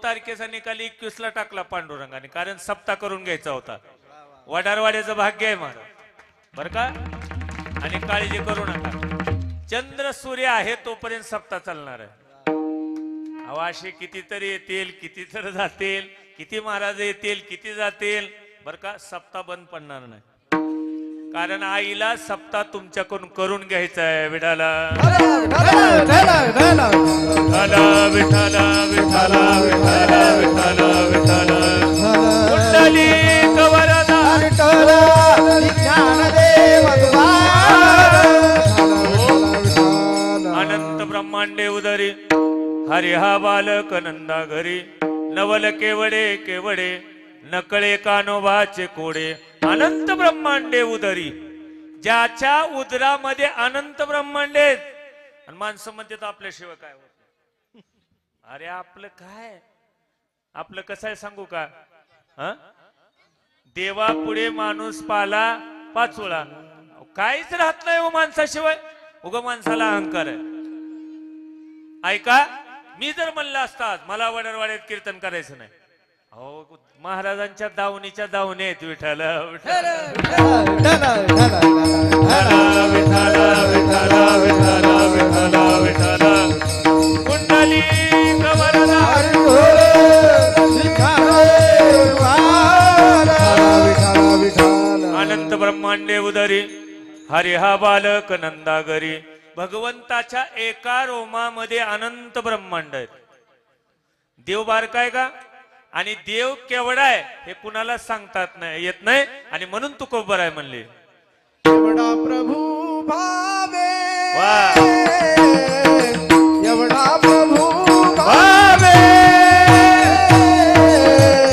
तारखेचा निकाल 21ला टाकला पांडुरंगाने, कारण सप्ताह करून घ्यायचा होता. वडारवाड्याचं भाग्य आहे माझं बर का. आणि काळजी करू नका, चंद्र सूर्य आहे तोपर्यंत सप्ताह चालणार आहे. अहो असे कितीतरी येतील, कितीतरी जातील, किती महाराज येतील, किती जातील बर का, सप्ताह बंद पडणार नाही. कारण आईला सप्ताह तुमच्याकडून करून घ्यायचा आहे. विठाला विठाला विठाला विठाला विठाला विठाला विठाला कुंडली कवरदा अनंत ब्रह्मांडे उदरी हरी हा बालक नंदा घरी नवल केवडे केवडे नकळे कानोबाचे कोडे. अनंत ब्रह्मांडे उदरी, ज्याच्या उदरामध्ये अनंत ब्रह्मांडे आणि माणसं म्हणतात आपल्याशिवाय काय होत. अरे आपलं काय, आपलं कसं आहे सांगू का. देवा पुढे माणूस पाला पाचोळा, काहीच राहत नाही हो माणसाशिवाय. उगा माणसाला अहंकार आहे. ऐका, मी जर म्हणलं असतात मला वडरवाड्यात कीर्तन करायचं नाही, हो महाराजांच्या दावणीच्या दावणी आहेत. विठाला विठाला विठाला विठाला विठाला विठाला कुंडली कवरदा अनंत ब्रह्मांडे उदरी हरी हा बालक नंदा घरी. भगवंताच्या एका रोमामध्ये अनंत ब्रह्मांड आहेत. देव बारकाय का आणि देव केवढा आहे हे कुणाला सांगतात नाही येत नाही. आणि म्हणून तू कोबर आहे म्हणले. एवढा प्रभू भावे एवढा प्रभू भावे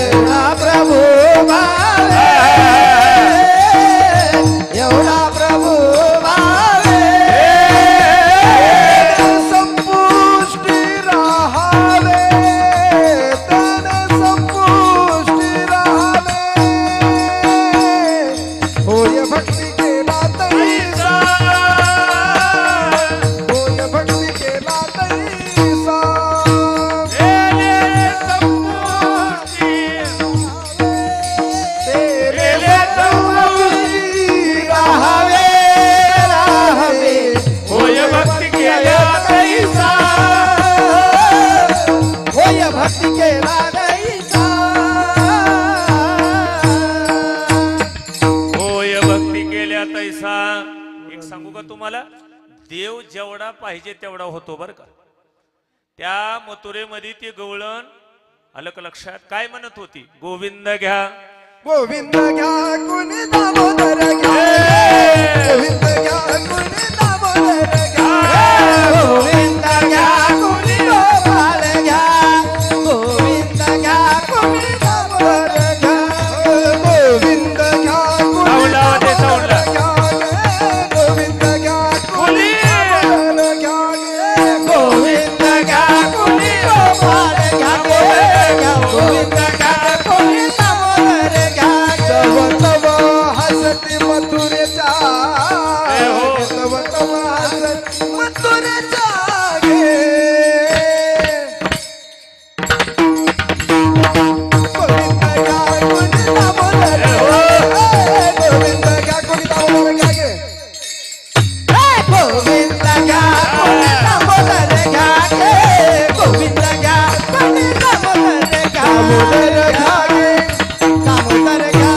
एवढा प्रभू भावे एवढा प्रभू भावे संपुष्टी राहावे तन संपुष्टी राहावे. होय भक्ती केला तैसा होय भक्ती केला तैसा तेरे संपुष्टी राहावे राहावे. होय भक्ती केल्या तैसा होय भक्ती केला तैसा होय भक्ती केल्या तैसा. एक सांगू का तुम्हाला, देव जेवढा पाहिजे तेवढा होतो बर का. त्या मथुरेमध्ये ती गवळण आलं का लक्षात, काय म्हणत होती, गोविंद घ्या गोविंद घ्या कुणी दामोदर घ्या गोविंद घ्या कुणी दामोदर घ्या गोविंद घ्या कुणी गोपाल घ्या गोविंद घ्या कुणी दामोदर घ्या गोविंद घ्या साऊंडला वाजते, साऊंडला. गोविंद घ्या कुणी दामोदर घ्या गोविंद घ्या कुणी गोपाल घ्या गोविंद घ्या कुणी दामोदर घ्या. तव तव हसती मथुरेच्या तव तव हसती मथुरेच्या गे गोविंद घ्या कुणी दामोदर गोविंद घ्या कुणी दामोदर घ्या गे गोविंद घ्या कुणी दामोदर घ्या गे गोविंद घ्या कुणी दामोदर घ्या दामोदर घ्या गे दामोदर घ्या.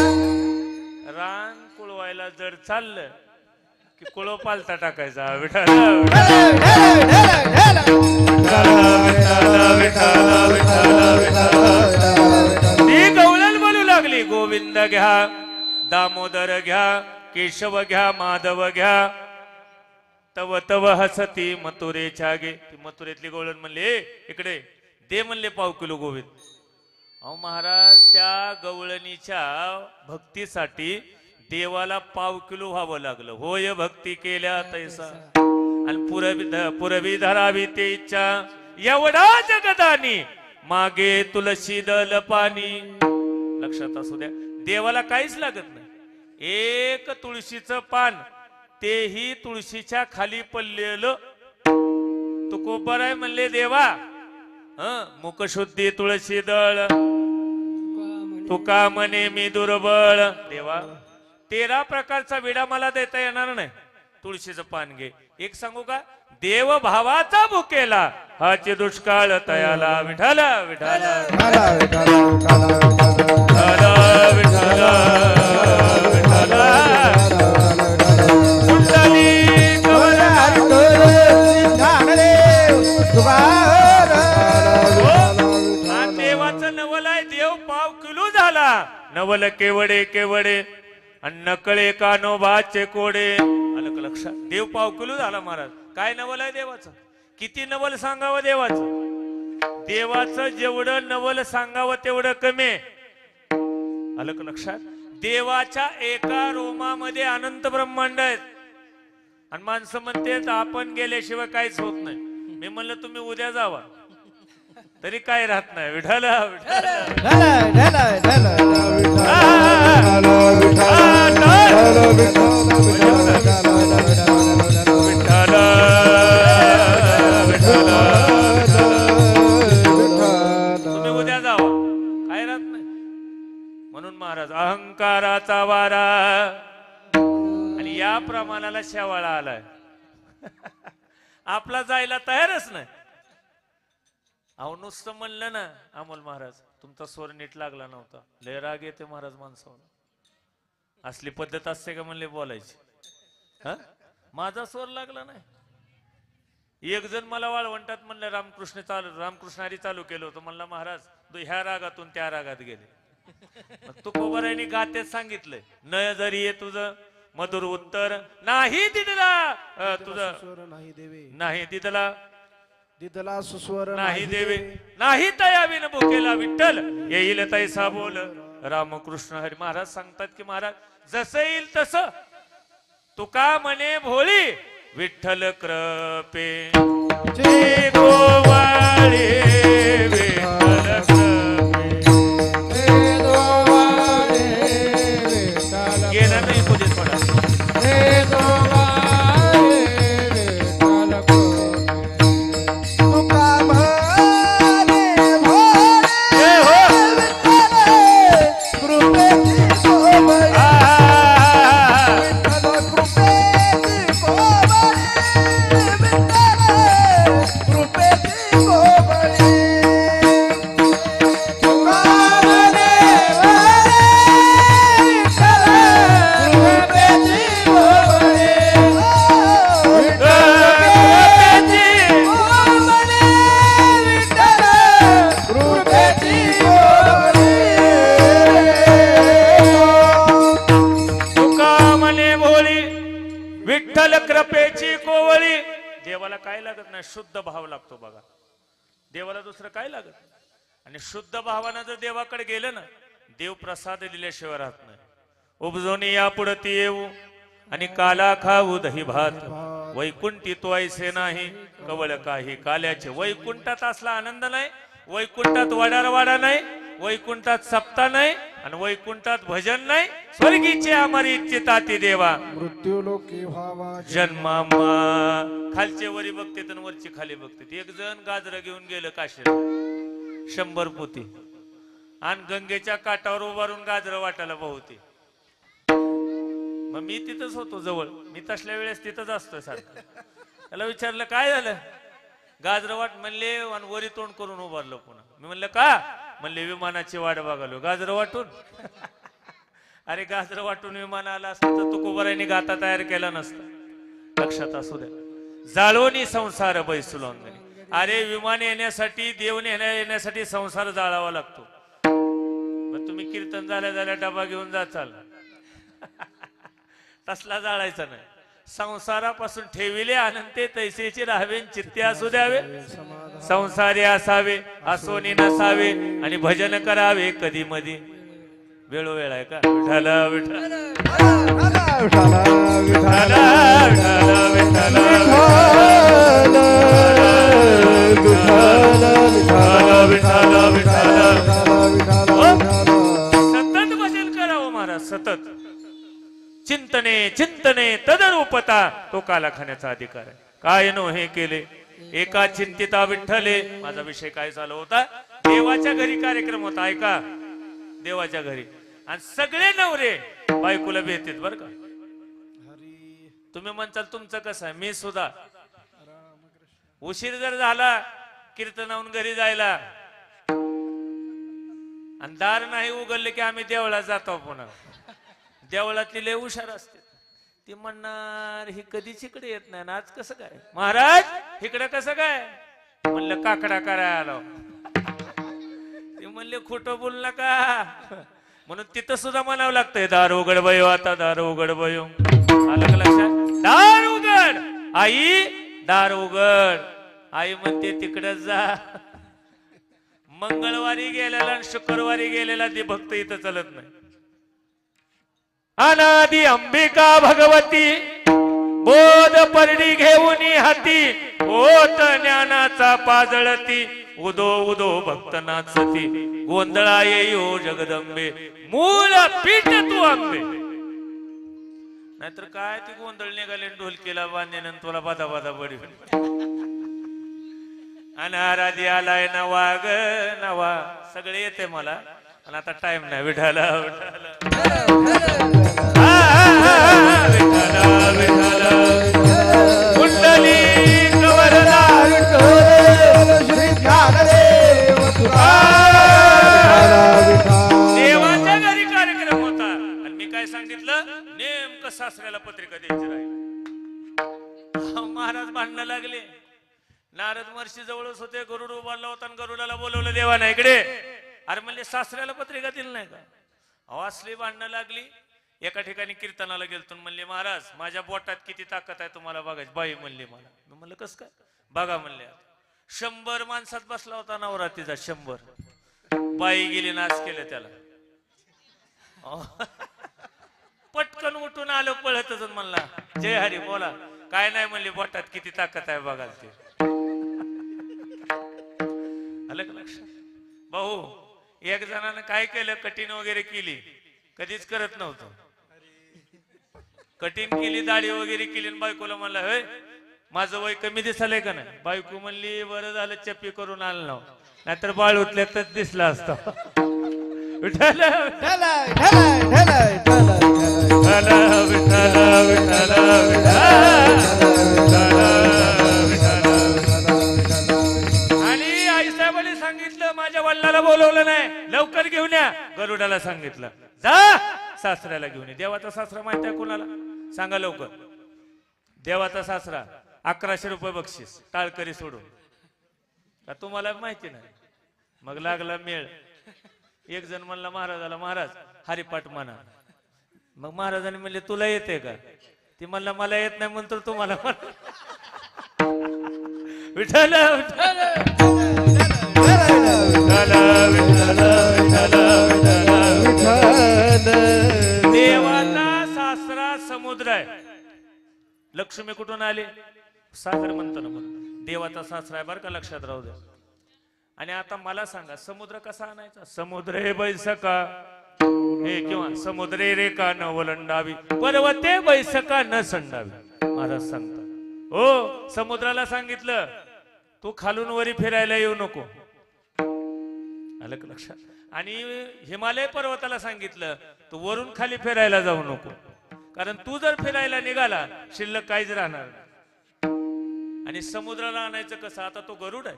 रान कुळवायला जर चाललं की कुळव पालता टाकायचा. विठाला ती गवळण बोलू लागली, गोविंद घ्या दामोदर घ्या केशव घ्या माधव घ्या तव तव हसती मथुरेच्या गे. ती मथुरेतली गवळण म्हणले, "ए, इकडे दे म्हणले 1.5 किलो गोविंद." अहो महाराज, त्या गवळणीच्या भक्तीसाठी देवाला 1.5 किलो व्हावं लागलं. होय भक्ती केल्या तैसा आणि पुरवी धरावी ते इच्छा एवढा जगदानी मागे तुलसी दल पाणी. लक्षात असू द्या, देवाला काहीच लागत नाही. एक तुळशीचं पान, तेही तुळशीच्या खाली पडलेलं. तू कोपर आहे म्हणले देवा, मुखशुद्धी तुळशी दळ तुका म्हणे मी दुर्बळ. देवा 13 प्रकारचा विडा मला देता येणार नाही. तुळशीचं पान घे. एक सांगू का, देव भावाचा भुकेला हाचे दुष्काळ तयाला. विठाल विठाल विठाल विठाल कुंडली कवला. हा देवाचं नवल आहे. देव पाव किलो झाला. नवल केवडे केवडे आणि नकळे कानोबाचे कोडे. आलं का लक्षात? देव पाव किलो झाला महाराज. काय नवल आहे देवाचं? किती नवल सांगावं देवाचं? देवाचं जेवढं नवल सांगावं तेवढं कमी. आलं का लक्षात? देवाच्या एका रोमामध्ये अनंत ब्रह्मांड आहेत. आणि माणसं म्हणते आपण गेल्याशिवाय काहीच होत नाही. मी म्हणलं तुम्ही उद्या जावा तरी काय राहत नाही. विठाल तुम्ही उद्या जावा काय राहत नाही. म्हणून महाराज अहंकाराचा वारा आणि या प्रमाणाला शेवाळा आलाय. आपला जायला तयारच नाही. अहो नुसतं म्हणलं ना अमोल महाराज तुमचा स्वर नीट लागला नव्हता. लय राग येते महाराज माणसावर. असली पद्धत असते का म्हणले बोलायची. हा माझा स्वर लागला नाही. एक जण मला वाळवंटात म्हणलं रामकृष्णारी चालू केलं होतं. म्हणलं महाराज तू ह्या रागातून त्या रागात गेले. तू कोबरायनी गातेत सांगितलंय न जरी ये तुझं मधुर उत्तर नाही दिदला तुझं नाही दिदला दिदला सुस्वर नाही देवे नाही तयाविन भुकेला विठ्ठल येईल तैसा बोल रामकृष्ण हरी. महाराज सांगतात की महाराज जसं येईल तसं तुका म्हणे भोळी विठ्ठल कृपे जे गोवाळे विठ्ठल कृपे. गेला नाही पुढे थोडा. विठ्ठल कृपेची कोवळी. देवाला काय लागत नाही, शुद्ध भाव लागतो बघा. देवाला दुसरं काय लागत. आणि शुद्ध भावानं जर देवाकडे गेलं ना देव प्रसाद दिल्याशिवाय राहत नाही. उपजोनी या पुढती येऊ आणि काला खाऊ दही भात वैकुंठी तो ऐसे नाही कवळ काही काल्याचे. वैकुंठात असला आनंद नाही. वैकुंठात वाडा नाही. वैकुंठात सप्ता नाही आणि वैकुंठात भजन नाही. स्वर्गीचे आमारी इच्छिता ती देवा मृत्यू लोकी व्हावा जन्मामा. खालचे वरी बघते तर वरची खाली बघते. एक जण गाजर घेऊन गेलं काशीला 100 पोती आणि गंगेच्या काठावर उभारून गाजर वाटायला बहुते. मग मी तिथंच होतो जवळ. मी तसल्या वेळेस तिथंच असतोय सारखं. त्याला विचारलं काय झालं. गाजर वाट म्हणले आणि वरी तोंड करून उभारलं पुन्हा. मी म्हणलं का. म्हणले विमानाची वाट बघालो. गाजर वाटून. अरे गाजर वाटून विमान आला असतं तर तुकोबरायनी गाता तयार केला नसता. लक्षात असू द्या. जाळवणी संसार बैसुलोंगणी. अरे विमान येण्यासाठी देव येण्यासाठी संसार जाळावा लागतो. मग तुम्ही कीर्तन झाल्या डबा घेऊन जाचाल तसला जाळायचा नाही. संसारापासून ठेविले अनंते तैसेची राहावे चित्ते असू द्यावे. संसारी असावे असोनी नसावे आणि भजन करावे कधी मधी. वेळोवेळ आहे का. विठ्ठल विठ्ठल सतत भजन करावं महाराज. सतत चिंतने चिंतने तदरूपता तो काला खाण्याचा अधिकार आहे. काय नो हे केले एका चिंतिता विठ्ठले. माझा विषय काय चालू होता? देवाच्या घरी कार्यक्रम होता, ऐका. देवाच्या घरी आणि सगळे नवरे बायकोला भेटतात बर का. तुम्ही म्हणताल तुमचं कसं आहे, मी सुद्धा उशीर जर झाला कीर्तनाहून घरी जायला आणि दार नाही उघडले की आम्ही देवळात जातो. पुन्हा देवळातली लय हुशार असते, ती म्हणणार ही कधीच इकडे येत नाही ना, आज कसं काय महाराज इकडे कसं काय? म्हणलं काकडा करायला आलो. ते म्हणले खोटं बोल नका, म्हणून तिथं सुद्धा म्हणावं लागतंय दार उघड बयो, आता दार उघड बयो. आलं का लक्षात? दार उघड आई, दार उघड. आई म्हणते तिकडे जा. मंगळवारी गेलेला आणि शुक्रवारी गेलेला ते भक्त इथं चलत नाही. अनादि अंबिका भगवती बोध परडी घेऊन हाती, होत ज्ञानाचा पाजळती, उदो उदो भक्त नाचती, गोंधळा येयो जगदंबे, मूळ पीठ तू आंबे. नाहीतर काय ती गोंधळ निघाले ढोलकीला बांधेन तुला बाधा बाधा बडी. अनाराधी आलाय नवा ग नवा, सगळे येते मला पण आता टाइम नाही. विठाला विठाला विठाला विठाला कुंडली कवरला देवाच्या घरी कार्यक्रम होता आणि मी काय सांगितलं, नेमकं सासऱ्याला पत्रिका द्यायची राहील. महाराज भांडणं लागले. नारद महर्षी जवळच होते, गरुड उभारला होता आणि गरुडाला बोलवलं देवाना इकडे. अरे म्हणले सासऱ्याला पत्रिका दिली नाही का? असली भांडणं लागली. एका ठिकाणी कीर्तनाला गेलतो, म्हणले महाराज माझ्या बोटात किती ताकद आहे तुम्हाला बघायची. बाई म्हणली मला. मी म्हणलं कस काय? बघा म्हणले. 100 माणसात बसला होता नवरा तिचा, 100. बाई गेली, नाच केलं त्याला. पटकन उठून आलो पळतच, म्हणला जय हरी बोला. काय नाही म्हणले, बोटात किती ताकद आहे बघाल ते. आलं का लक्षात? भाऊ एक जणानं काय केलं, कटिंग वगैरे केली, कधीच करत नव्हतं. कटिंग केली, दाढी वगैरे केली, बायकोला म्हणला होय माझं वय कमी दिसालंय का नाही? बायको म्हणली बरं झालं चप्पी करून आलं ना, नाहीतर बाळ उठल्यातच दिसला असता. विठाला विठाला आणि आईसाहेबांनी सांगितलं माझ्या वडिलाला बोलवलं नाही, लवकर घेऊन या. गरुडाला सांगितलं जा सासऱ्याला घेऊन ये. देवाचा सासरा माहिती आहे कुणाला? सांगा लवकर. देवाचा सासरा 1100 रुपये बक्षीस, टाळकरी सोडून. का तुम्हाला माहिती नाही? मग लागला मेळ. एक जण म्हणला महाराजाला, महाराज हरिपाठ म्हणा. मग महाराजांनी म्हणले तुला येते का? ती म्हणला मला येत नाही म्हणतो तुम्हाला. विठ्ठल देवाचा सासरा समुद्र आहे. लक्ष्मी कुठून आली? सागर म्हणतो ना, म्हणून देवाचा सासरा आहे बरं का, लक्षात राहू द्या. आणि आता मला सांगा समुद्र कसा आणायचा? समुद्रे बैसका हे किंवा समुद्रे रेखा न वलंडावी, पर्वते बैसका न संडावी. महाराज सांगतात हो, समुद्राला सांगितलं तू खालून वरी फिरायला येऊ नको. आलं का लक्षात? आणि हिमालय पर्वताला सांगितलं तू वरून खाली फिरायला जाऊ नको, कारण तू जर फिरायला निघाला शिल्लक काहीच राहणार नाही. आणि समुद्राला आणायचं कसं? आता तो गरुड आहे.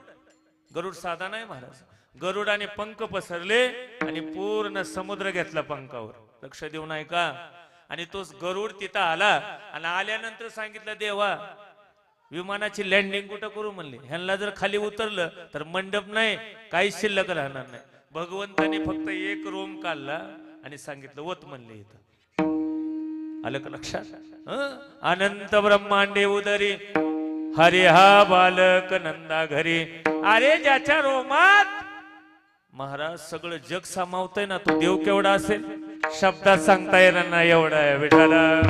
गरुड साधा नाही महाराज. गरुडाने पंख पसरले आणि पूर्ण समुद्र घेतला पंखावर. लक्ष देऊ नाही का? आणि तोच गरुड तिथं आला आणि आल्यानंतर सांगितलं देवा विमानाची लँडिंग कुठं करू म्हणले. ह्यांना जर खाली उतरलं तर मंडप नाही, काहीच शिल्लक राहणार नाही. भगवंताने फक्त एक रोम काढला आणि सांगितलं वत म्हणले इथं. आलं का लक्षात? अनंत ब्रह्मांडे उदरी हरे हा बालक नंदा घरी. अरे ज्याच्या रोमात महाराज सगळं जग सामावतंय ना, तो देव केवढा असेल शब्दात सांगता येणार नाही एवढा आहे. विठाला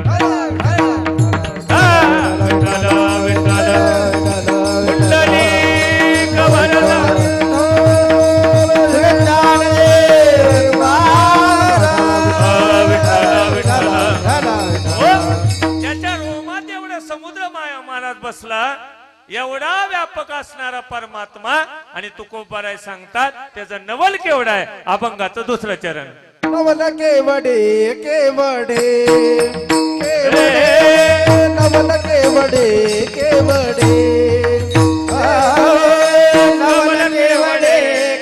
ज्याच्या रोमात एवढा समुद्र महाराज बसला एवढा व्यापक असणारा परमात्मा आणि तुकोबाराय सांगतात त्याचं नवल केवढा आहे. अभंगाचं दुसरं चरण. नवल केवडे केवडे केवडे नवल केवडे केवडे नवल केवडे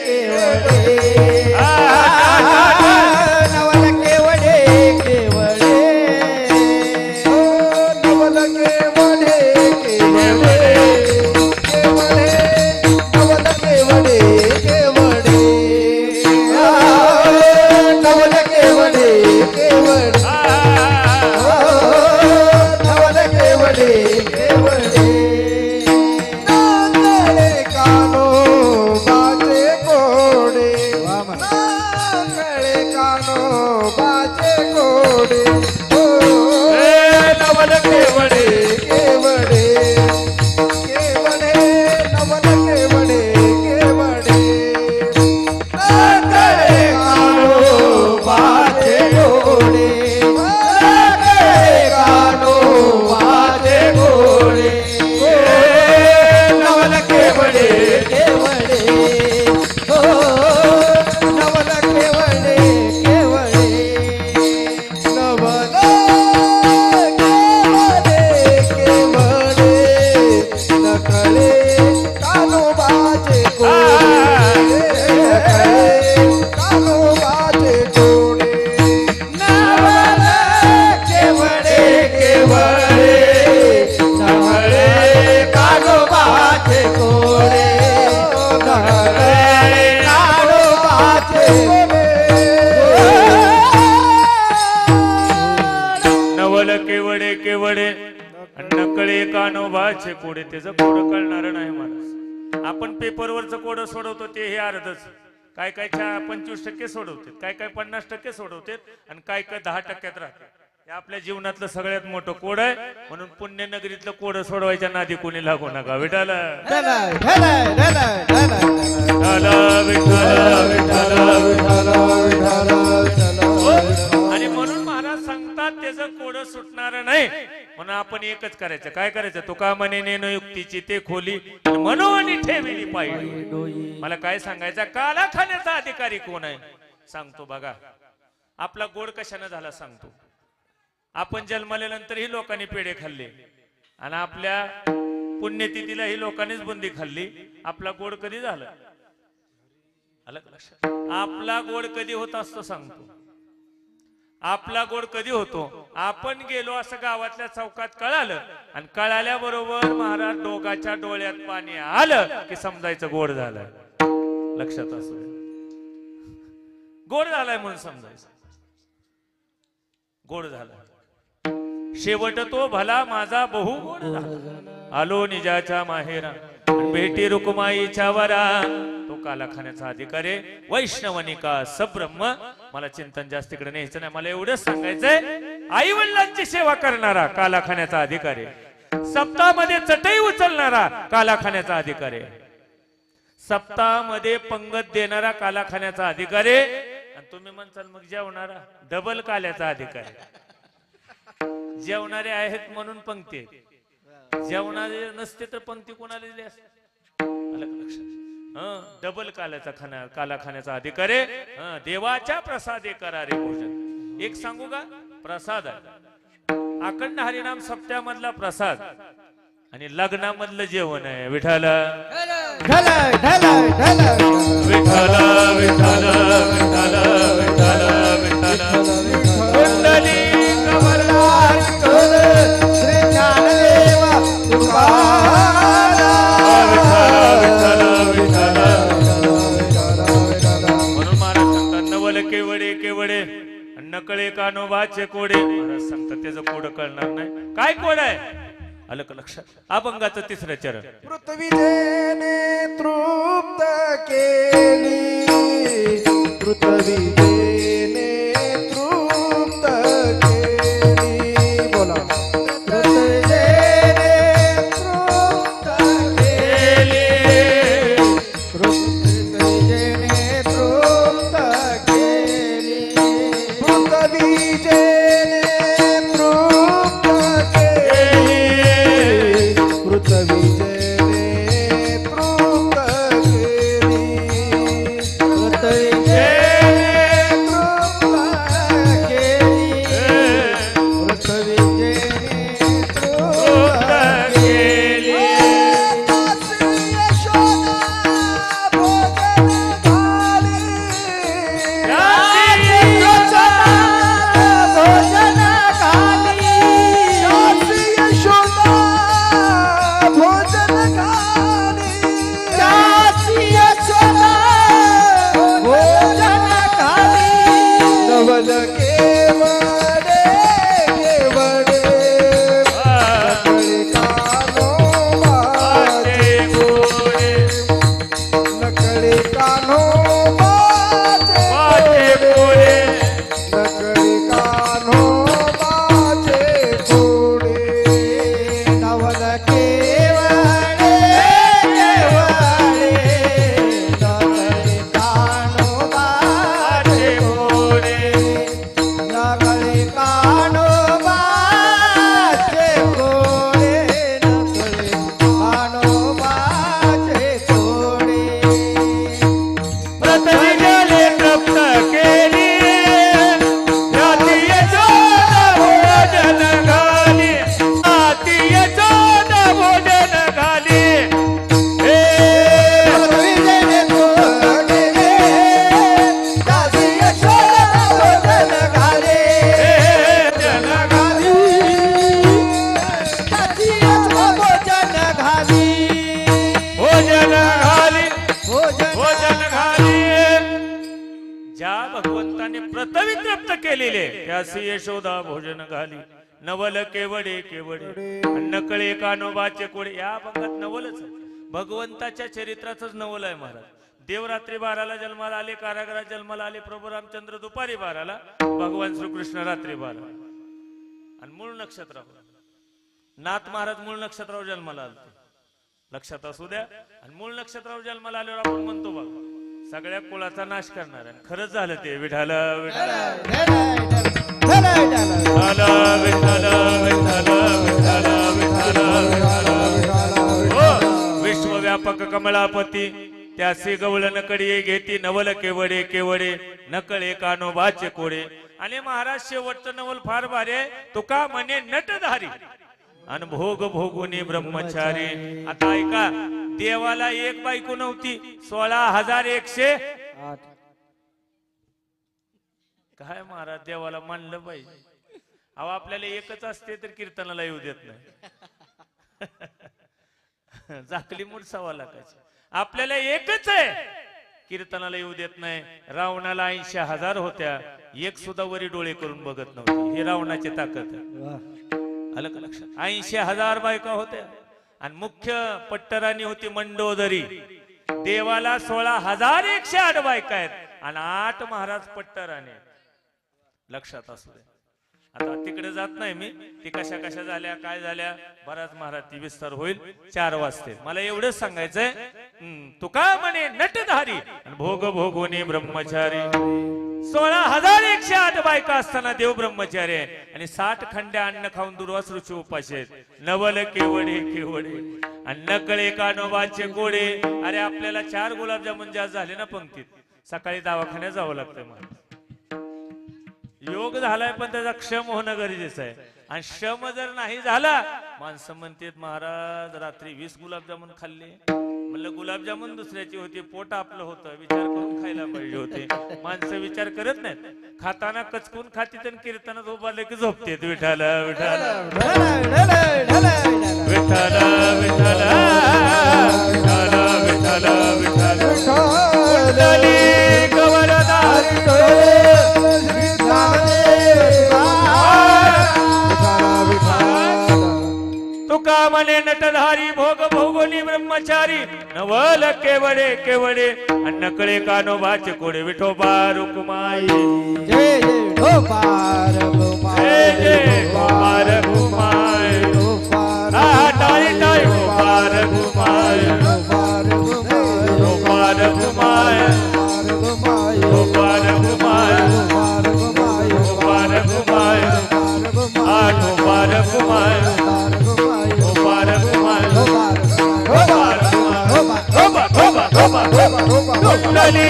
केवडे नवल केवडे केवडे नवल केवडे केवडे केवडे नवल केवडे केवडे नवल केवडे केवडे नवल केवडे केवडे नांदळे कानो बाजे कोडे नांदळे कानो बाजे कोडे नवल केवडे केवडे केवडे नवल केवडे केवडे नांदळे कानो बाजे कोडे नांदळे कानो बाजे कोडे नवल केवडे केवडे हो नवल केवडे केवडे नवल केवडे केवडे नकळे कानो बाजे कोडे नकळे कानो बाजे कोडे नवल केवडे केवडे नकळे कानो बाजे कोडे नकळे कानो बाजे नवल केवडे केवडे नकळे कानोबाचे कोडे. त्याचं कोड कळणार नाही मला. आपण पेपरवरचं कोड सोडवतो ते हे अर्धच. काय काय 25% सोडवतात, काय काय 50% सोडवतात आणि काय काय 10% राहते. हे आपल्या जीवनातलं सगळ्यात मोठं कोड आहे. म्हणून पुण्यनगरीतलं कोड सोडवायच्या नादी कोणी लागू नका. विठाल ढलाय ढलाय ढलाय ढलाय आणि म्हणून महाराज सांगतात त्याचं कोड सुटणार नाही. म्हणून आपण एकच करायचं. काय करायचं? तुका म्हणे नेनो युक्तीची ते खोली मनोनी ठेवली पाहिजे. मला काय सांगायचं? काला खाण्याचा अधिकारी कोण आहे सांगतो बघा. आपला गोड कशाने झाला सांगतो. आपण जन्मल्यानंतर ही लोकांनी पेढे खाल्ले आणि आपल्या पुण्यतिथीला ही लोकांनीच बुंदी खाल्ली. आपला गोड कधी झाला? आलं का लक्षात? आपला गोड कधी होत असतो सांगतो. आपला गोड कधी होतो? आपण गेलो असं गावातल्या चौकात कळालं आणि कळाल्या बरोबर महाराज दोघाच्या डोळ्यात पाणी आलं की समजायचं गोड झालंय. लक्षात असू दे. गोड झालाय म्हणून समजायचं गोड झाला. शेवट तो भला माझा बहु गोड झाला. आलो निजाच्या माहेरा भेटी रुक्माईच्या वरा. तो काला खाण्याचा अधिकारी वैष्णवनिका सब्रह्म. मला चिंतन जास्त तिकडे न्यायचं नाही. मला एवढंच सांगायचंय आई वडिलांची सेवा करणारा काला खाण्याचा अधिकारी. सप्ताहामध्ये चटई उचलणारा काला खाण्याचा अधिकारी. सप्ताहामध्ये पंगत देणारा काला खाण्याचा अधिकारी. आणि तुम्ही म्हणताल मग जेवणारा डबल काल्याचा अधिकारी. जेवणारे आहेत म्हणून पंक्ती, जेवणारे नसते तर पंक्ती कोणाला दिली असते? आलं का लक्षात? डबल काला खाण्याचा अधिकारी. देवाच्या प्रसादे करारे भोजन. एक सांगू का? प्रसाद आहे. अखंड हरिनाम सप्त्यामधला प्रसाद आणि लग्नामधलं जेवण आहे. विठाल ढलाय ढलाय ढलाय विठाल विठाल विठाल विठाल विठाल कुंडली कमलार कर श्री ज्ञानदेव म्हणून महाराज सांगतात नवल केवडे केवडे नकळे कानोबाचे कोडे. महाराज सांगतात त्याचं कोड कळणार नाही. काय कोड आहे? आलं का लक्षात? अभंगाचं तिसरं चरण. पृथ्वीजेने तृप्त केली पृथ्वीजेने तृप्त केली. बोला पृथ्वीजेने तृप्त केली पृथ्वीजेने तृप्त केली पृथ्वीजेने तृप्त केली पृथ्वीजेने नवल केवडे केवडे नकळी कान्होबाचे गोडे नकळी कान्होबाचे गोडे नकळी कान्होबाचे गोडे नवल केवडे केवडे नकळी कान्होबाचे गोडे नकळी कान्होबाचे गोडे नकळी कान्होबाचे गोडे प्रथमी गेले तृप्त केली राती यशोद भोजन घाली राती यशोद भोजन घाली हे विजयने तोडले दासी यशोदा भोजन घाले जन घाली दासी यशोदा भोजन घाली भोजन घाली भोजन भोजन घाली ज्या भगवंताने प्रथमी तृप्त केलेले त्यासी यशोदा भोजन घाली नवल केवडे केवडे नकळे कानोबाचे कोडे या भंगात नवलच आहे. भगवंताच्या चरित्राचंच नवल आहे महाराज. देव रात्री 12ला जन्माला आले, कारागृहात जन्माला आले, प्रभू रामचंद्र दुपारी 12ला, भगवान श्रीकृष्ण रात्री 12 आणि मूळ नक्षत्रावर नाथ महाराज मूळ नक्षत्रावर जन्माला आले. लक्षात असू द्या. आणि मूळ नक्षत्रावर जन्माला आल्यावर आपण म्हणतो बघ सगळ्या कुळाचा नाश करणार आहे. खरंच झालं ते विठाल विठाल विठाल विठाल विठाल विठाल हो विश्वव्यापक कमलापती त्यासी गवळ नकडी घेती नवल केवडे केवडे नकळे कानोबाचे कोडे. आणि महाराज शेवटचं नवल फार भारी आहे. तुका म्हणे नटधारी आणि भोग भोगुनी ब्रह्मचारी. आता ऐका देवाला एक बायको नव्हती 16,108 काय महाराज देवाला मानलं पाहिजे. अहो आपल्याला एकच असते तर कीर्तनाला येऊ देत नाही. झाकली मूठ 1.25 लाखाची. आपल्याला एकच आहे कीर्तनाला येऊ देत नाही. रावणाला 80,000 होत्या, एक सुद्धा वरी डोळे करून बघत नव्हती. हे रावणाची ताकद आहे. आलं का लक्षात. 80,000 बायका होत्या आणि मुख्य पट्टराणी होती मंडोदरी. देवाला 16,108 बायका आहेत आणि 8 महाराज पट्टराणी. लक्षात असू दे. आता तिकडे जात नाही मी. ती कशा कशा झाल्या काय झाल्या बराच महाराज ती विस्तार होईल 4 वाजते. मला एवढंच सांगायचंय तुका म्हणे नटधारी आणि भोग भोगोनी ब्रह्मचारी. 16,108 बायका असताना देव ब्रह्मचारी आहे आणि 60 खंड्या अन्न खाऊन दुर्वासरूचे उपाशी आहेत. नवल केवडे केवडे आणि नकळे कानोबाचे गोडे. अरे आपल्याला 4 गुलाबजामुन जास्त झाले ना पंक्तीत. सकाळी दवाखान्यात जावं लागतंय मला. योग झालाय पण त्याचा क्षम होणं गरजेचं आहे. आणि श्रम जर नाही झाला माणसं म्हणतात महाराज रात्री 20 गुलाबजामुन खाल्ले. म्हणलं गुलाबजामुन दुसऱ्याची होती, पोट आपलं होतं, विचार करून खायला पाहिजे होते. माणसं विचार करत नाहीत. खाताना कचकून खातीत आणि कीर्तनात उभारले की झोपतेत. विठाल विठाल विठाल विठाल विठाल विठाल कुंडली कवरदार तुका म्हणे नटधारी भोग भोगोनी ब्रह्मचारी नवल केवडे केवडे आणि नकळे कानोबाचे कोडे. विठोबा रुक्माई जय जय गोपाल जय जय गोपाल घुमाय टाळी टाळी गोपाल घुमाय गोपाल घुमाय गोपाल घुमाय गोपाल घुमाय गोपाल घुमाय कुंडली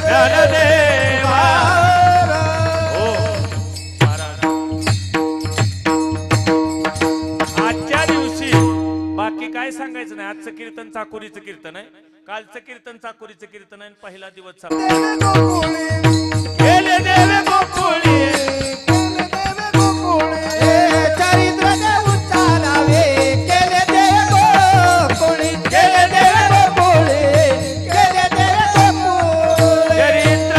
ज्ञानदेवा. हो महाराज आजच्या दिवशी बाकी काय सांगायचं नाही. आजचं कीर्तन चाकोरीचं कीर्तन आहे, कालचं कीर्तन चाकोरीचं कीर्तन आहे, पहिला दिवस गेले देवे गोकुळी चरित्र उच्चारावे केले देव गोकुळी केले देव गोकुळी केले देव गोकुळी चरित्र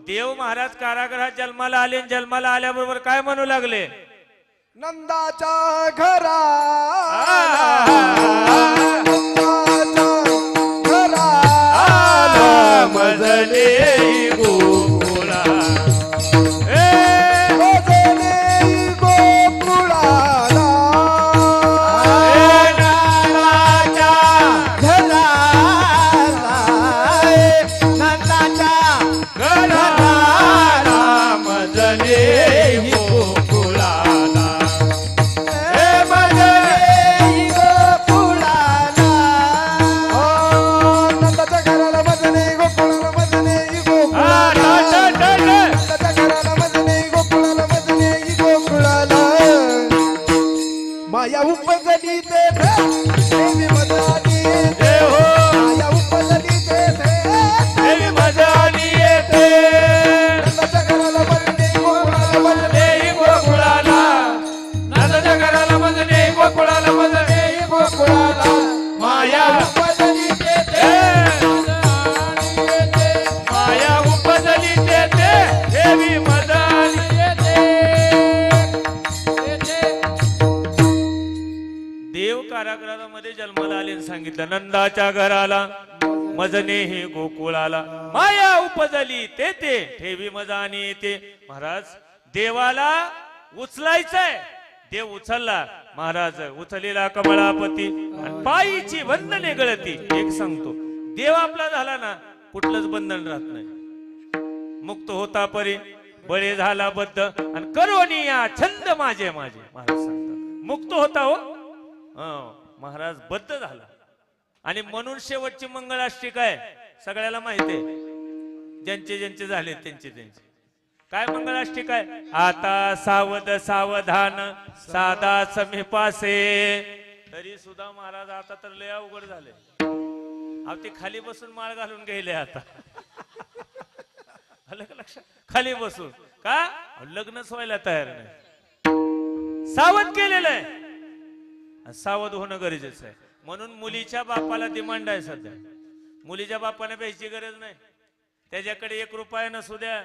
देव महाराज कारागृहात जन्माला आले आणि जन्माला आल्याबरोबर काय म्हणू लागले? नंदाच्या घरा मजले गोकुळा माया उपजली तेथे देवी मजाली येते हो माया उपजली तेथे देवी मजाली येते नंदाच्या घराला बजने गोकुळाला बजने गोकुळाला नंदाच्या घराला बजने गोकुळाला बजने गोकुळाला माया उपजली तेथे माया उपजली तेथे देवी मजाली येते. देव कारागृहामध्ये जन्माला आले आणि सांगितलं नंदाच्या घराला मजने ही गोकुळाला माया उपजली तेथे ठेवी मजानी येते. महाराज देवाला उचलायचंय, देव उचलला, महाराज उचलेला कमळापती आणि पायीची बंधने गळती. एक सांगतो, देव आपला झाला ना कुठलंच बंधन राहत नाही. मुक्त होता परी बळे झाला बद्ध आणि करोनिया छंद माझे माझे. महाराज सांगतात मुक्त होता हो महाराज बद्ध झाला. आणि म्हणून शेवटची मंगळाष्टिका आहे, सगळ्याला माहिती आहे, ज्यांचे ज्यांचे झाले त्यांचे त्यांचे. काय मंगळाष्टिका आहे? आता सावध सावधान साधा समीपासे. तरी सुद्धा महाराज आता तर लय अवघड झाले. अहो ते खाली बसून माळ घालून गेले आता. आलं का लक्षात? खाली बसून का लग्नच व्हायला तयार नाही. सावध केलेलं आहे, सावध होणं गरजेचं आहे. म्हणून मुलीच्या बापाला डिमांड आहे सध्या. मुलीच्या बापाने प्यायची गरज नाही, त्याच्याकडे 1 रुपया नसू द्या,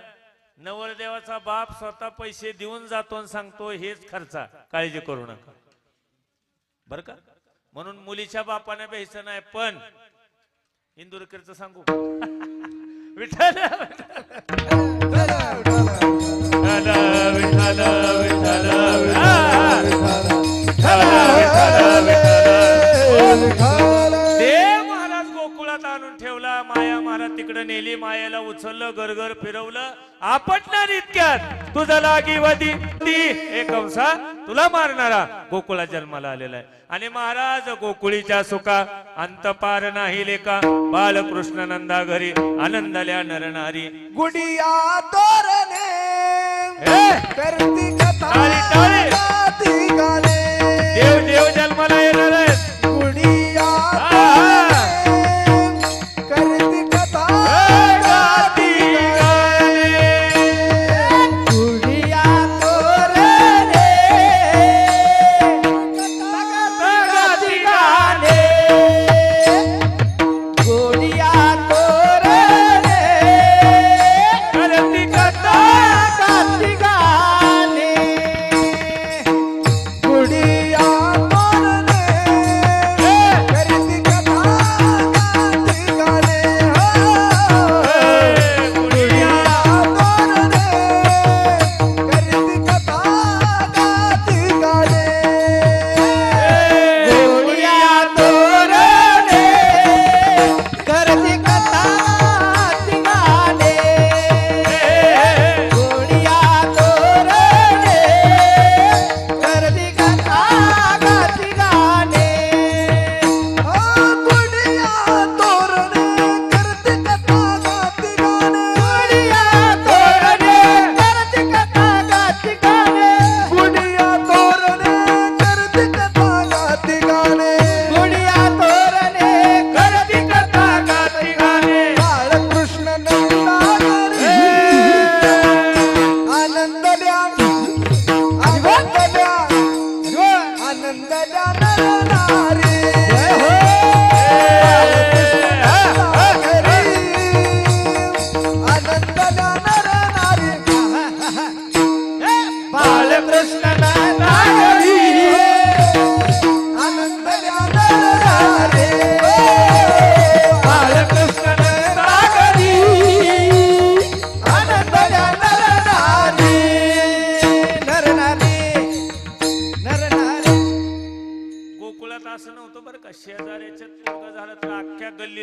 नवरदेवाचा बाप स्वतः पैसे देऊन जातो आणि सांगतो हेच खर्चा, काळजी करू नका बर का. म्हणून मुलीच्या बापाने प्यायचं नाही. पण इंदुरकरचं सांगू विठ्ठल विठ्ठल देव महाराज गोकुळात आणून ठेवला. माया महाराज तिकडे नेली, मायेला उचललं, गरगर फिरवलं. आपटणार इतक्यात तुझा लागी वदी ती एक कंसा तुला मारणारा गोकुळात जन्माला आलेला आहे. आणि महाराज गोकुळीच्या सुखा अंत पार नाही लेका. बालकृष्ण नंदा घरी आनंदाल्या नरनारी. गुडिया तोरणे करती कथा टाळी, टाळी. गाती गाणे. देव देव जन्माला येणार आहेत. गुडिया करती कथा गाती गाणे. गुडिया तोरणे गाती गाणे. गुडिया तोरणे करती कथा गाती गाणे. गुडिया तोरणे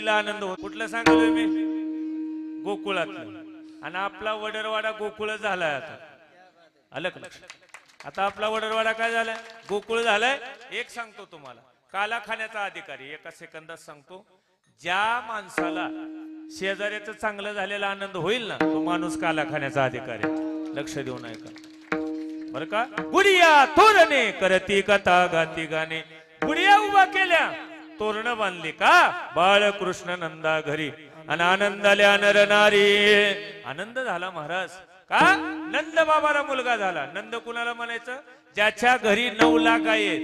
तिला आनंद होत. कुठलं सांगलोय मी? गोकुळातलं. आणि आपला वडरवाडा गोकुळ झालाय आता. आलं का लक्षात? आता आपला वडरवाडा काय झालाय? गोकुळ झालाय. एक सांगतो तुम्हाला, काला खाण्याचा अधिकारी, एका सेकंदात सांगतो. ज्या माणसाला शेजाऱ्याचं चांगलं झालेला आनंद होईल ना, तो माणूस काला खाण्याचा अधिकारी. लक्ष देऊन ऐका बर का. गुडिया तोरणे करती कथा गाती गाणे. गुडिया उभा केल्या, तोरण बांधली का बाळकृष्ण नंदा घरी. आणि आनंदाल्या नर नारी. आनंद झाला महाराज का? नंद बाबाला मुलगा झाला. नंद कुणाला म्हणायचं? ज्याच्या घरी 9 लाख गायी आहेत.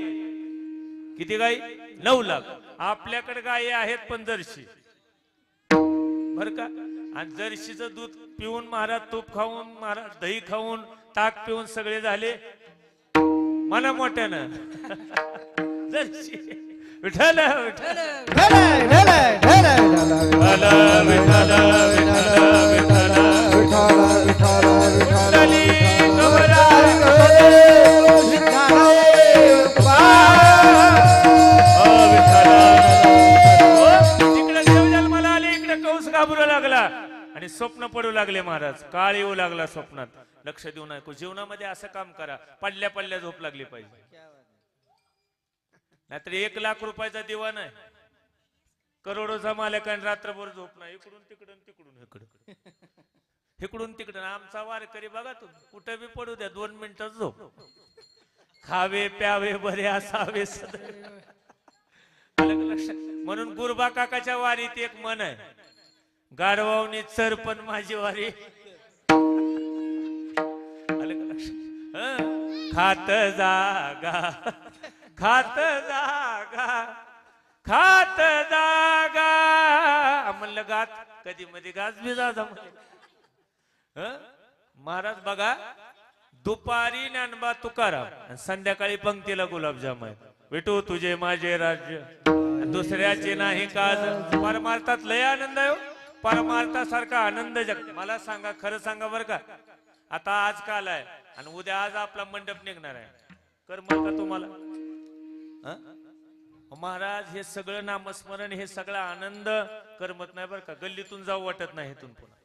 किती गायी? 9 लाख. आपल्याकडे गायी आहेत पण जर्शी, बर का. आणि जर्शीचं दूध पिऊन महाराज, तूप खाऊन महाराज, दही खाऊन, ताक पिऊन सगळे झाले मला मोठ्यानं. जर्शी. विठ्ठल विठ्ठल ढेले ढेले ढेले विठ्ठल विठ्ठल विठ्ठल विठ्ठल विठ्ठल विठ्ठली गौरा. तिकडे देव जन्माला आले, इकडे कौस घाबरू लागला आणि स्वप्न पडू लागले महाराज. काळ येऊ लागला स्वप्नात. लक्ष देऊन ऐकू. जीवनामध्ये असं काम करा, पडल्या पडल्या झोप लागली पाहिजे. नाहीतर 1 लाख रुपयाचा दिवा नाही, करोडोचा मालक आणि रात्रभर झोप नाही. इकडून तिकडून तिकडून इकडं, इकडून तिकडून. आमचा वारकरी बघा तुम्ही, कुठं बी पडू द्या, 2 मिनिटं झोप. खावे प्यावे बरे असावे सदैव. लक्षात. म्हणून गुरबा काकाच्या वारीत एक मन आहे, गाढवावनी चर पण माझी वारी. खात जागा खात जागा खात जागा म्हणलं गात कधी मध्ये गाज बी जा. महाराज बघा, दुपारी ज्ञानबा तुकाराम आणि संध्याकाळी पंक्तीला गुलाबजाम आहे. विठू तुझे माझे राज्य, दुसऱ्याचे नाही काज. परमार्थात लय आनंद आहे. परमार्थासारखा आनंद जग. मला सांगा, खरं सांगा बर का, आता आज काल आहे आणि उद्या आज आपला मंडप निघणार आहे. करमल का तुम्हाला? महाराज हे सगळं नामस्मरण, हे सगळं आनंद करमत नाही बर का. गल्लीतून जाऊ वाटत नाही, इथून पुन्हा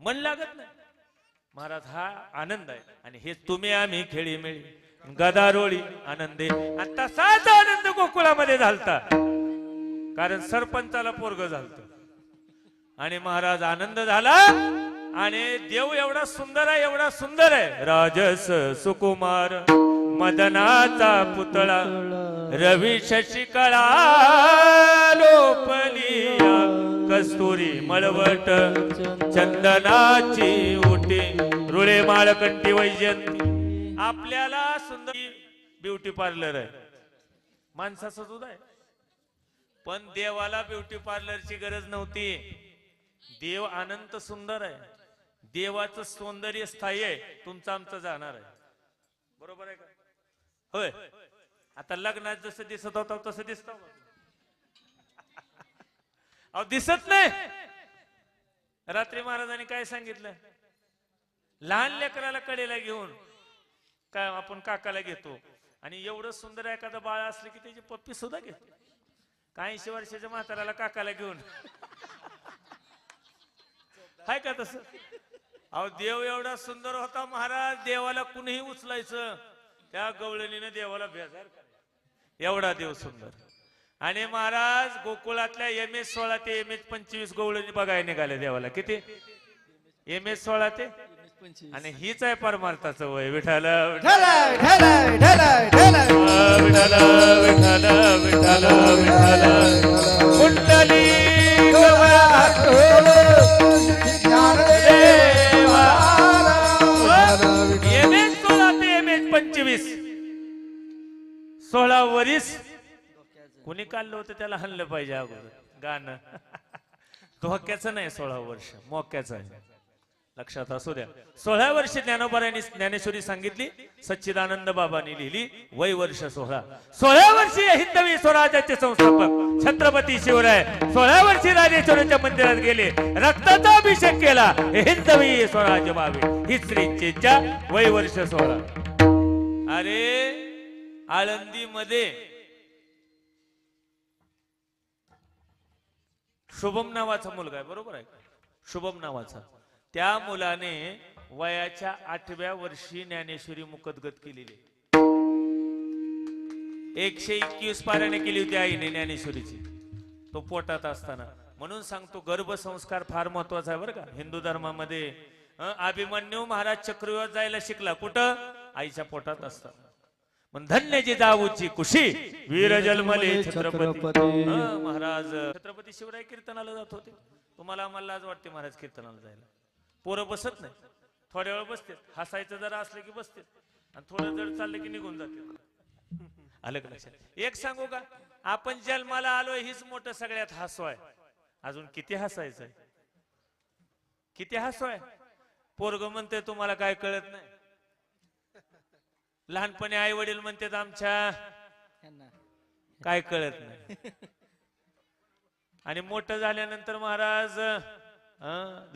मन लागत नाही. महाराज हा आनंद आहे. आणि हे तुम्ही आम्ही खेळी मिळी गदारोळी आनंदे. आणि तसाच आनंद गोकुळामध्ये झालता, कारण सरपंचाला पोरग झालत आणि महाराज आनंद झाला. आणि देव एवढा सुंदर आहे, एवढा सुंदर आहे. राजस सुकुमार मदनाचा पुतळा, रवी शशिकळा लोपलिया, कस्तुरी मळवट चंदनाची उटी, रुळे माळकंठी वैजंती. आपल्याला सुंदर ब्युटी पार्लर आहे, माणसाचं दूध आहे. पण देवाला ब्युटी पार्लरची गरज नव्हती. देव अनंत सुंदर आहे. देवाचं सौंदर्य स्थायी आहे, तुमचं आमचं जाणार आहे. बरोबर आहे का? होय. आता लग्नात जसं दिसत होता तसं दिसत अहो दिसत नाही. रात्री महाराजांनी काय सांगितलं? लहान लेकराला कडेला घेऊन काय आपण काकाला घेतो, आणि एवढं सुंदर एखादं बाळ असलं की त्याची पप्पी सुद्धा घेतो. 80 वर्षाच्या म्हाताऱ्याला काकाला घेऊन हाय का तसं? अहो देव एवढा सुंदर होता महाराज, देवाला कुणीही उचलायचं, त्या गवळणीने देवाला बेजार करायचं, एवढा देव सुंदर. आणि महाराज गोकुळातल्या MS-16 ते MS-25 गवळणी बघायला निघाले देवाला. किती? MS-16 ते, आणि हीच आहे परमार्थाचं वय. विठ्ठल विठ्ठल विठ्ठल विठ्ठल विठ्ठल कुंडली MS-16 ते MS-25 16 वरीस कोणी काढलं होतं त्याला हल्लं पाहिजे अगोदर गाणं. धोक्याचं नाही, 16 वर्ष मोक्याचं आहे. लक्षात असू द्या. 16 वर्ष ज्ञानोबारांनी ज्ञानेश्वरी सांगितली, सच्चिदानंद बाबांनी लिहिली, वय वर्ष 16. 16 वर्षी हिंदवी स्वराज्याचे संस्थापक छत्रपती शिवराय 16 वर्षी राजेश्वरांच्या मंदिरात गेले, रक्ताचा अभिषेक केला, हिंदवी स्वराज्य व्हावे ही श्रींची इच्छा. वय वर्ष 16. अरे आळंदी मध्ये शुभम नावाचा मुलगा आहे, बरोबर आहे? शुभम नावाचा. त्या मुलाने वयाच्या 8व्या वर्षी ज्ञानेश्वरी मुखोद्गत केलेली. 121 पारायणे केली होती आईने ज्ञानेश्वरीची, तो पोटात असताना. म्हणून सांगतो गर्भसंस्कार फार महत्वाचा आहे बरं का हिंदू धर्मामध्ये. अभिमन्यू महाराज चक्रव्यूहात जायला शिकला कुठं? आईच्या पोटात असताना. पण धन्य जी जाऊची कुशी वीर जन्मले छत्रपती. महाराज छत्रपती शिवराय कीर्तनाला जात होते. तुम्हाला आम्हाला लाज वाटते महाराज कीर्तनाला जायला? पोरं बसत नाही, थोड्या वेळ बसते, हसायचं जरा असलं की बसते, आणि थोडं जड चाललं की निघून जाते. आलं का लक्षात? एक सांगू का, आपण जन्माला आलोय हीच मोठं सगळ्यात हसवाय. अजून किती हसायचंय, किती हसवाय. पोरग म्हणते तुम्हाला काय कळत नाही. लहानपणी आई वडील म्हणतात आमच्या काय कळत नाही. आणि मोठं झाल्यानंतर महाराज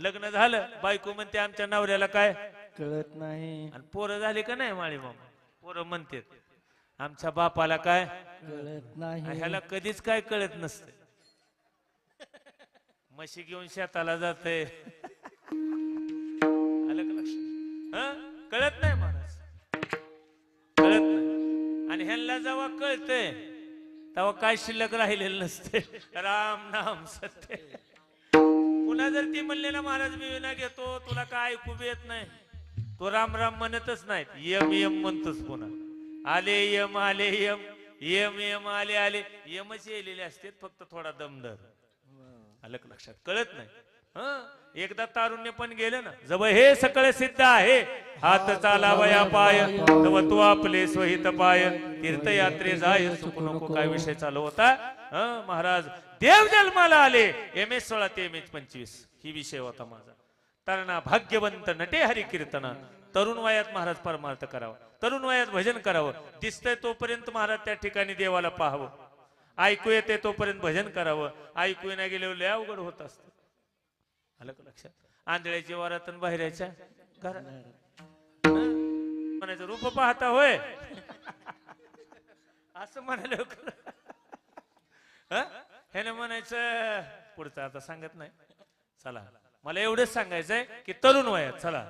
लग्न झालं, बायको म्हणते आमच्या नवऱ्याला काय कळत नाही. आणि पोरं झाली का नाही माळी मामा, पोरं म्हणतात आमच्या बापाला काय कळत नाही. ह्याला कधीच काय कळत नसते. म्हशी घेऊन शेताला जाते, आलं का लक्षात? कळत नाही महाराज, कळत नाही. आणि ह्यांना जेव्हा कळतंय तेव्हा काय शिल्लक राहिलेलं नसते. राम नाम सत्य. पुन्हा जर ती म्हणले ना महाराज मी विना घेतो, तुला काय ऐकू बी येत नाही, तो राम राम म्हणतच नाही, यम यम म्हणतोच. पुन्हा आले यम आले यम, यम यम आले आले, यमच येलेले असते, फक्त थोडा दमदर. आलं का लक्षात? कळत नाही. एकदा तारुण्य पण गेलं ना, जब हे सकळ सिद्ध आहे हात चालावया पाय, तव तू आपले स्वहित पाय, तीर्थयात्रे जाय सुख नको. काय विषय चालू होता? महाराज देव जन्माला आले. MS16 ते MS25 ही विषय होता माझा. तरणा भाग्यवंत नटे हरी कीर्तना. तरुण वयात महाराज परमार्थ करावा, तरुण वयात भजन करावं. दिसतंय तोपर्यंत महाराज त्या ठिकाणी देवाला पाहावं, ऐकू येते तोपर्यंत भजन करावं. ऐकू नाही गेल्यावर लय अवघड होत असत. आलं का लक्षात? आंधळ्याची वरातून बाहेरच्या घरात म्हणायचं रूप पाहता होय असं म्हणाल. ह्याने म्हणायचं पुढचं आता सांगत नाही. चला मला एवढंच सांगायचंय की तरुण वयात चला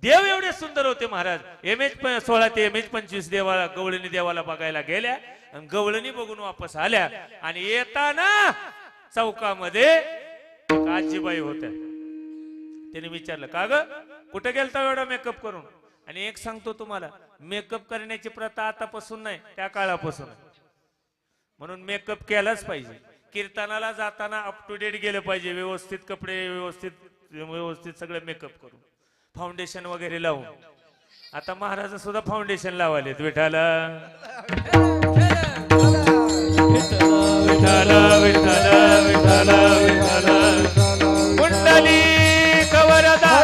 देव एवढे सुंदर होते महाराज. MS16 ते MS25 देवाला गवळणी देवाला बघायला गेल्या, आणि गवळणी बघून वापस आल्या. आणि येताना चौकामध्ये एक आजीबाई होत्या. त्याने विचारलं का ग कुठे गेलता एवढा मेकअप करून? आणि एक सांगतो तुम्हाला, मेकअप करण्याची प्रथा आतापासून नाही, त्या काळापासून. म्हणून मेकअप केलाच पाहिजे. कीर्तनाला जाताना अप टू डेट गेलं पाहिजे, व्यवस्थित कपडे, व्यवस्थित सगळं मेकअप करून, फाउंडेशन वगैरे लावून. आता महाराज सुद्धा फाउंडेशन लावालेत. विठाला विठाला विठाला विठाला विठाला कुंडली कवरदा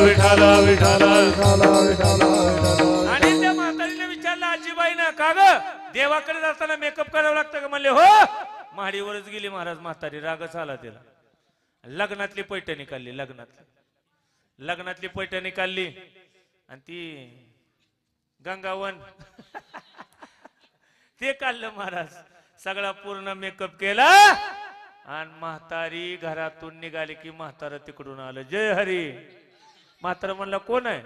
विठाला विठाला. आणि त्या म्हातारीने विचारलं आजीबाई ना का ग देवाकडे जाताना मेकअप करावं लागतं का? म्हणले हो. महाडीवरच गेली महाराज म्हातारी, रागच आला तिला. लग्नातली पैठणी काढली, लग्नातली पैठणी काढली, आणि ती गंगावन ते काढलं महाराज. सगळा पूर्ण मेकअप केला, आणि म्हातारी घरातून निघाली की म्हातारा तिकडून आलं. जय हरी. म्हातारा म्हणला कोण आहे?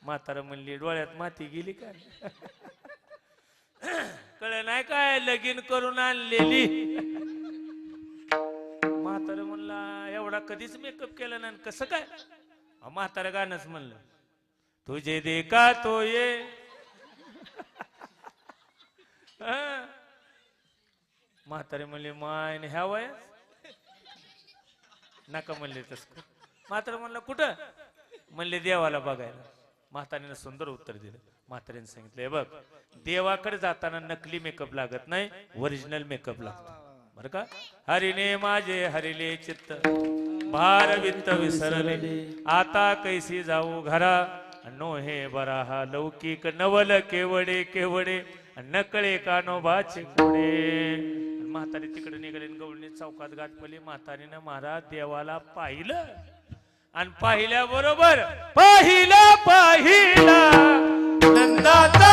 म्हातारा म्हणली डोळ्यात माती गेली काय? कळ नाही काय लगीन करून आणलेली. म्हातारा म्हणला एवढा कधीच मेकअप केला नाही, कसं काय? म्हातारा गाणंच म्हणलं, तुझे देखा तो ये. म्हातारे म्हणले माय ह्या वयात नका म्हणले तस. म्हातारा म्हणला कुठं? म्हणले देवाला बघायला. म्हातारीनं सुंदर उत्तर दिलं. म्हातारीने सांगितलं बघ देवाकडे जाताना नकली मेकअप लागत नाही, ओरिजिनल मेकअप लागतो बर का. हरिने माझे हरिले चित्त, भार वित्त विसरले, आता कैसी जाऊ घरा, नो हे बराहा लौकिक, नवल केवडे केवडे, नकळे कानोबाचे कोडे. म्हातारी तिकडे निघाली, गवळणी चौकात गाठ पडली. म्हातारीनं महाराज देवाला पाहिलं, आणि पाहिल्या बरोबर पाहिला नंदाचा